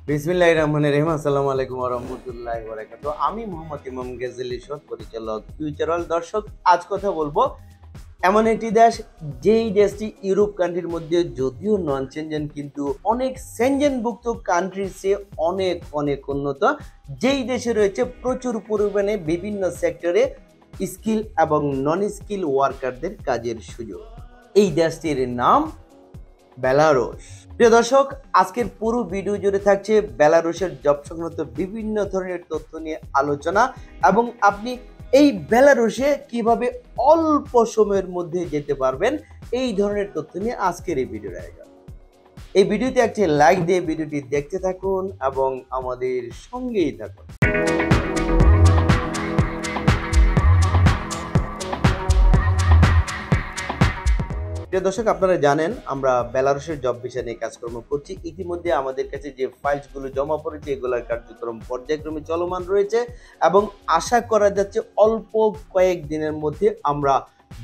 বিসমিল্লাহির রহমানির রহিম। আসসালামু আলাইকুম ওয়া রাহমাতুল্লাহি ওয়া বারাকাতুহু। আমি মোহাম্মদ ইমাম গাজী সহ পরিচালক ফিউচারাল। দর্শক, আজ কথা বলবো এমন একটি দেশ, যেই দেশটি ইউরোপ কান্ট্রির মধ্যে যদিও নন সেনজেন, কিন্তু অনেক সেনজেনভুক্ত কান্ট্রির চেয়ে অনেক অনেক উন্নত, যেই দেশে রয়েছে প্রচুর পরিমাণে বিভিন্ন সেক্টরে স্কিল এবং নন স্কিল ওয়ার্কারদের কাজের সুযোগ। এই দেশটির নাম বেলারুশ। প্রিয় দর্শক, আজকের পুরো ভিডিও জুড়ে থাকছে বেলারুশের জব সংক্রান্ত বিভিন্ন ধরনের তথ্য নিয়ে আলোচনা, এবং আপনি এই বেলারুশে কিভাবে অল্প সময়ের মধ্যে যেতে পারবেন এই ধরনের তথ্য নিয়ে আজকের এই ভিডিওর আয়োজন। এই ভিডিওতে একটি লাইক দিয়ে ভিডিওটি দেখতে থাকুন এবং আমাদের সঙ্গেই থাকুন। প্রিয় দর্শক, আপনারা জানেন আমরা বেলারুশের জব ভিসা নিয়ে কাজকর্ম করছি। ইতিমধ্যে আমাদের কাছে যে ফাইলসগুলো জমা পড়েছে এগুলোর কার্যক্রম পর্যায়ক্রমে চলমান রয়েছে, এবং আশা করা যাচ্ছে অল্প কয়েক দিনের মধ্যে আমরা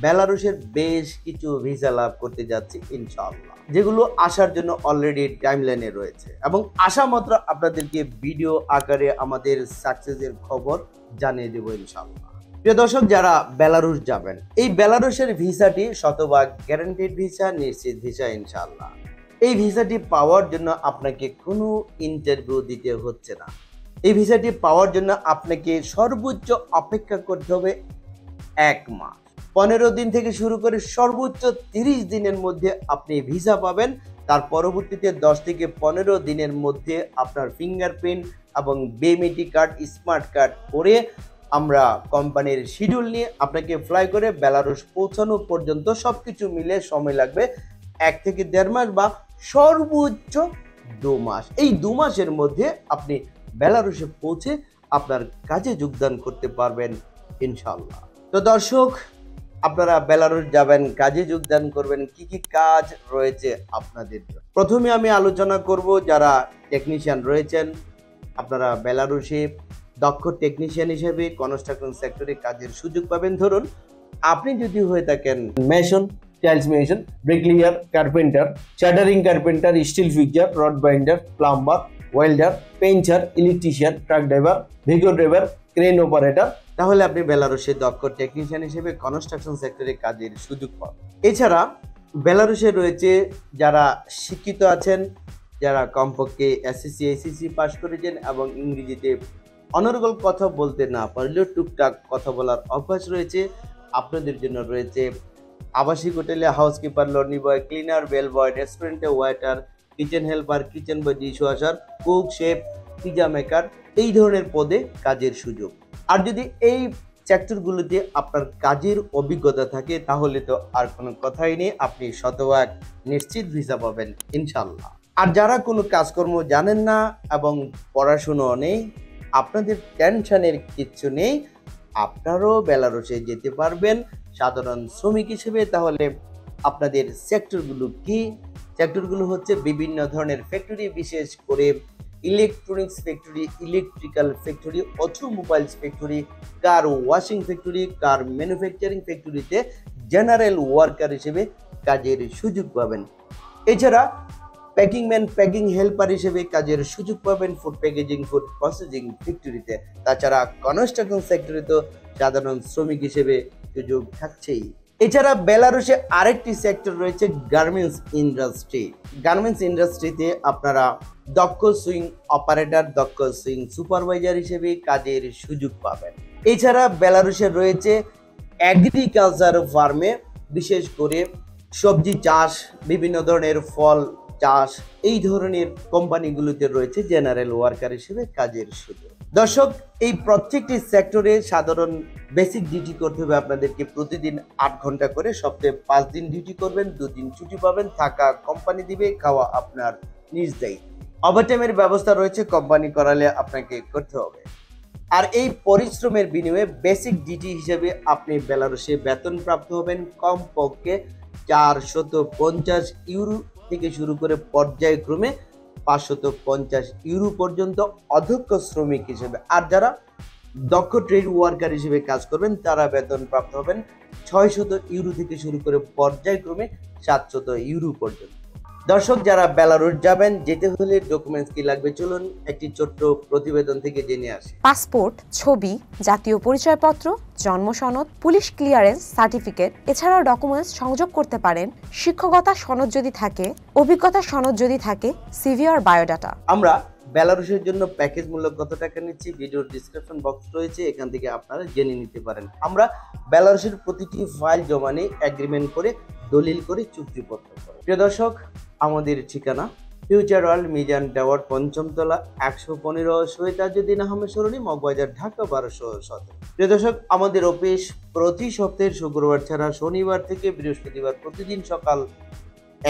বেলারুশের বেশ কিছু ভিসা লাভ করতে যাচ্ছি ইনশাআল্লাহ, যেগুলো আসার জন্য অলরেডি টাইমলাইনে রয়েছে, এবং আসা মাত্র আপনাদেরকে ভিডিও আকারে আমাদের সাকসেসের খবর জানিয়ে দেবো ইনশাআল্লাহ। প্রিয় দর্শক, যারা বেলারুশ যাবেন, এই বেলারুশের ভিসাটি শতভাগ গ্যারান্টেড ভিসা, নিশ্চিত ভিসা ইনশাআল্লাহ। এই ভিসাটি পাওয়ার জন্য আপনাকে কোনো ইন্টারভিউ দিতে হচ্ছে না। এই ভিসাটি পাওয়ার জন্য আপনাকে সর্বোচ্চ অপেক্ষা করতে হবে 1 মাস। 15 দিন থেকে শুরু করে সর্বোচ্চ 30 দিনের মধ্যে আপনি ভিসা পাবেন। তার পরবর্তীতে 10 থেকে 15 দিনের মধ্যে আপনার ফিঙ্গারপ্রিন্ট এবং বেমেট্রিক কার্ড, স্মার্ট কার্ড করে আমরা কোম্পানির শিডিউল নিয়ে আপনাকে ফ্লাই করে বেলারুশ পৌঁছানো পর্যন্ত সবকিছু মিলে সময় লাগবে 1 থেকে 1.5 মাস বা সর্বোচ্চ 2 মাস। এই 2 মাসের মধ্যে আপনি বেলারুশে পৌঁছে আপনার কাজে যোগদান করতে পারবেন ইনশাআল্লাহ। তো দর্শক, আপনারা বেলারুশ যাবেন, কাজে যোগদান করবেন, কি কি কাজ রয়েছে আপনাদের জন্য। প্রথমে আমি আলোচনা করব যারা টেকনিশিয়ান রয়েছেন। আপনারা বেলারুশে দক্ষ টেকনিশিয়ান হিসেবে কনস্ট্রাকশন সেক্টরে কাজের সুযোগ পাবেন। ধরুন, আপনি যদি হয়ে থাকেন mason, tiles mason, bricklayer, carpenter, shuttering carpenter, steel fixer, rod binder, plumber, welder, painter, electrician, truck driver, Vigo driver, crane operator, তাহলে আপনি বেলারুশে দক্ষ টেকনিশিয়ান হিসেবে কনস্ট্রাকশন সেক্টরে কাজের সুযোগ পাবেন। এছাড়া বেলারুশে রয়েছে যারা শিক্ষিত আছেন, যারা কমপক্ষে এসএসসি, এইচএসসি পাস করেছেন এবং ইংরেজিতে অনর্গল কথা বলতে না পারলেও টুকটাক কথা বলার অভ্যাস রয়েছে। আপনাদের জন্য রয়েছে আবাসিক হোটেলে housekeeper, laundry boy, cleaner, bell boy, রেস্টুরেন্টে waiter, kitchen helper, kitchen boy, dishwasher, cook, chef, pizza maker, এই ধরনের পদে কাজের সুযোগ। আর যদি এই সেক্টরগুলোতে আপনার কাজের অভিজ্ঞতা থাকে তাহলে তো আর কোনো কথাই নেই, আপনি শতভাগ নিশ্চিত ভিসা পাবেন ইনশাআল্লাহ। আর যারা কোনো কাজকর্ম জানেন না এবং পড়াশুনো নেই, আপনাদের টেনশনের কিচ্ছু নেই, আপনারাও বেলারুশে যেতে পারবেন সাধারণ শ্রমিক হিসেবে। তাহলে আপনাদের সেক্টরগুলো কি? সেক্টরগুলো হচ্ছে বিভিন্ন ধরনের ফ্যাক্টরি, বিশেষ করে electronics factory, electrical factory, automobiles factory, কার ওয়াশিং ফ্যাক্টরি, কার ম্যানুফ্যাকচারিং ফ্যাক্টরিতে জেনারেল ওয়ার্কার হিসেবে কাজের সুযোগ পাবেন। এছাড়া প্যাকিং ম্যান, প্যাকিং হেল্পার হিসেবে কাজের সুযোগ পাবেন ফুড প্যাকেজিং, ফুড প্রসেসিং ফ্যাক্টরিতে। তাছাড়া কনস্ট্রাকশন সেক্টরে তো সাধারণ শ্রমিক হিসেবে সুযোগ থাকছেই। এছাড়া বেলারুশে আরেকটি সেক্টর রয়েছে গার্মেন্টস ইন্ডাস্ট্রি। গার্মেন্টস ইন্ডাস্ট্রিতে আপনারা দক্ষ সুইং অপারেটর, দক্ষ সুইং সুপারভাইজার হিসেবে কাজের সুযোগ পাবেন। এছাড়া বেলারুশে রয়েছে এগ্রিকালচার ফার্মে, বিশেষ করে সবজি চাষ, বিভিন্ন ধরনের ফল চাষ, এই ধরনের কোম্পানিগুলোতে রয়েছে জেনারেল ওয়ার্কার হিসেবে কাজের সুযোগ। দর্শক, এই প্রত্যেকটি সেক্টরে সাধারণ বেসিক ডিউটি করতে হবে আপনাদেরকে। প্রতিদিন 8 ঘন্টা করে, সপ্তাহে 5 দিন ডিউটি করবেন, 2 দিন ছুটি পাবেন। থাকা কোম্পানি দিবে, খাওয়া আপনার নিজ দায়িত্ব। ওভারটাইমের ব্যবস্থা রয়েছে, কোম্পানি করালে আপনাকে করতে হবে। আর এই পরিশ্রমের বিনিময়ে বেসিক ডিউটি হিসেবে আপনি বেলারুশে বেতন প্রাপ্ত হবেন কমপক্ষে 450 ইউরো থেকে শুরু করে পর্যায়ক্রমে 550 ইউরো পর্যন্ত অদক্ষ শ্রমিক হিসেবে। আর যারা দক্ষ ট্রেড ওয়ার্কার হিসেবে কাজ করবেন তারা বেতন প্রাপ্ত হবেন 600 ইউরো থেকে শুরু করে পর্যায়ক্রমে 700 ইউরো পর্যন্ত। দর্শক যারা বেলারুস যাবেন, যেতে হলে ডকুমেন্টস কি লাগবে চলুন একটি ছোট্ট প্রতিবেদন থেকে জেনে আসি। পাসপোর্ট, ছবি, জাতীয় পরিচয়পত্র, জন্ম সনদ, পুলিশ ক্লিয়ারেন্স সার্টিফিকেট, এছাড়াও ডকুমেন্টস সংযোগ করতে পারেন শিক্ষকতা সনদ যদি থাকে, অভিজ্ঞতা সনদ যদি থাকে, সিভি আর বায়োডাটা। আমরা বেলারুসের জন্য প্যাকেজ মূল্য কত টাকা নিচ্ছি ভিডিওর ডিসক্রিপশন বক্স রয়েছে, এখান থেকে আপনারা জেনে নিতে পারেন। আমরা বেলারুসের প্রতিটি ফাইল জমা নিয়ে এগ্রিমেন্ট করে দলিল করে চুক্তিপত্র করি। প্রিয় দর্শক, আমাদের ঠিকানা ফিউচার ওয়ার্ল্ড মিজান টাওয়ার, ৫ম তলা, ১১৫ শহীদ তাজউদ্দিন আহমেদ সরণি, মগবাজার, ঢাকা ১২১৭। প্রিয় দর্শক, আমাদের অফিস প্রতি সপ্তাহের শুক্রবার ছাড়া শনিবার থেকে বৃহস্পতিবার প্রতিদিন সকাল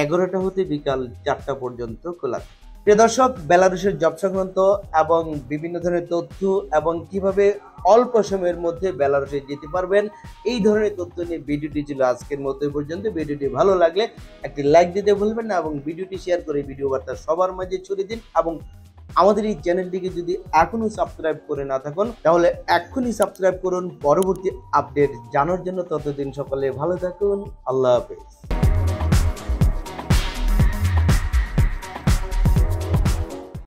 ১১টা হতে বিকাল ৪টা পর্যন্ত খোলা। প্রিয় দর্শক, বেলারুসের জব সংক্রান্ত এবং বিভিন্ন ধরনের তথ্য এবং কিভাবে অল্প সময়ের মধ্যে বেলারুসে যেতে পারবেন, এই ধরনের তথ্য নিয়ে ভিডিওটি ছিল আজকের মতো পর্যন্ত। ভিডিওটি ভালো লাগলে একটি লাইক দিতে ভুলবেন না এবং ভিডিওটি শেয়ার করে ভিডিও বার্তা সবার মাঝে ছড়িয়ে দিন। এবং আমাদের এই চ্যানেলটিকে যদি এখনো সাবস্ক্রাইব করে না থাকুন তাহলে এক্ষুনি সাবস্ক্রাইব করুন পরবর্তী আপডেট জানার জন্য। ততদিন সকলে ভালো থাকুন, আল্লাহ হাফেজ।